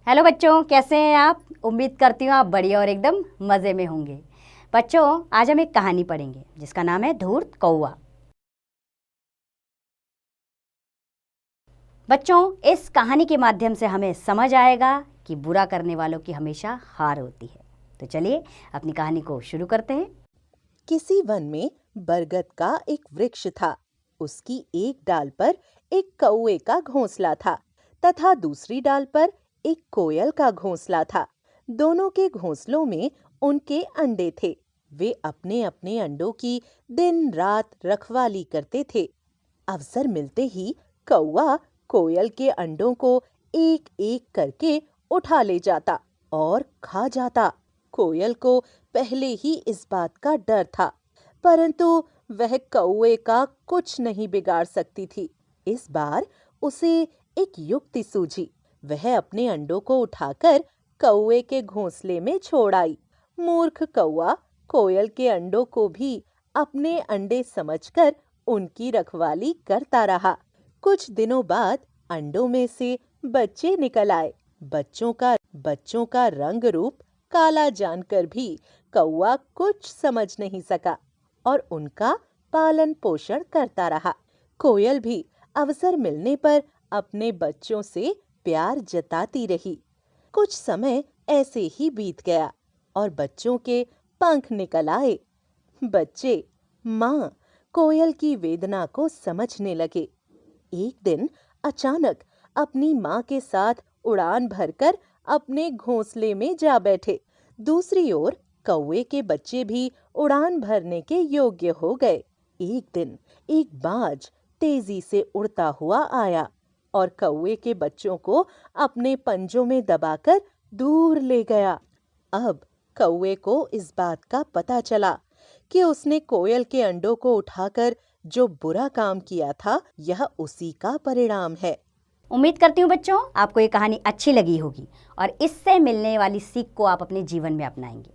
Hello बच्चों, कैसे हैं आप। उम्मीद करती हूँ आप बढ़िया और एकदम मज़े में होंगे। बच्चों, आज हम एक कहानी पढ़ेंगे जिसका नाम है धूर्त कौवा। बच्चों, इस कहानी के माध्यम से हमें समझ आएगा कि बुरा करने वालों की हमेशा हार होती है। तो चलिए अपनी कहानी को शुरू करते हैं। किसी वन में बरगद का एक वृक्ष था। उसकी एक डाल पर एक कौवे का घोंसला था तथा दूसरी डाल पर एक कोयल का घोंसला था। दोनों के घोंसलों में उनके अंडे थे। वे अपने अपने अंडों की दिन रात रखवाली करते थे। अवसर मिलते ही कौवा कोयल के अंडों को एक एक करके उठा ले जाता और खा जाता। कोयल को पहले ही इस बात का डर था, परंतु वह कौवे का कुछ नहीं बिगाड़ सकती थी। इस बार उसे एक युक्ति सूझी। वह अपने अंडों को उठाकर कौवे के घोंसले में छोड़ आई। मूर्ख कौवा कोयल के अंडों को भी अपने अंडे समझकर उनकी रखवाली करता रहा। कुछ दिनों बाद अंडों में से बच्चे निकल आए। बच्चों का रंग रूप काला जानकर भी कौवा कुछ समझ नहीं सका और उनका पालन पोषण करता रहा। कोयल भी अवसर मिलने पर अपने बच्चों से प्यार जताती रही। कुछ समय ऐसे ही बीत गया और बच्चों के पंख निकल आए। बच्चे माँ कोयल की वेदना को समझने लगे। एक दिन अचानक अपनी माँ के साथ उड़ान भरकर अपने घोंसले में जा बैठे। दूसरी ओर कौवे के बच्चे भी उड़ान भरने के योग्य हो गए। एक दिन एक बाज तेजी से उड़ता हुआ आया और कौवे के बच्चों को अपने पंजों में दबाकर दूर ले गया। अब कौवे को इस बात का पता चला कि उसने कोयल के अंडों को उठाकर जो बुरा काम किया था, यह उसी का परिणाम है। उम्मीद करती हूँ बच्चों आपको ये कहानी अच्छी लगी होगी और इससे मिलने वाली सीख को आप अपने जीवन में अपनाएंगे,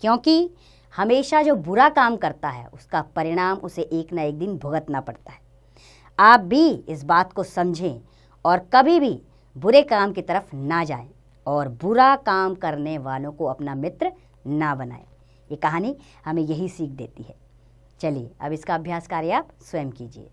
क्योंकि हमेशा जो बुरा काम करता है उसका परिणाम उसे एक ना एक दिन भुगतना पड़ता है। आप भी इस बात को समझें और कभी भी बुरे काम की तरफ ना जाएं और बुरा काम करने वालों को अपना मित्र ना बनाएं। ये कहानी हमें यही सीख देती है। चलिए अब इसका अभ्यास कार्य आप स्वयं कीजिए।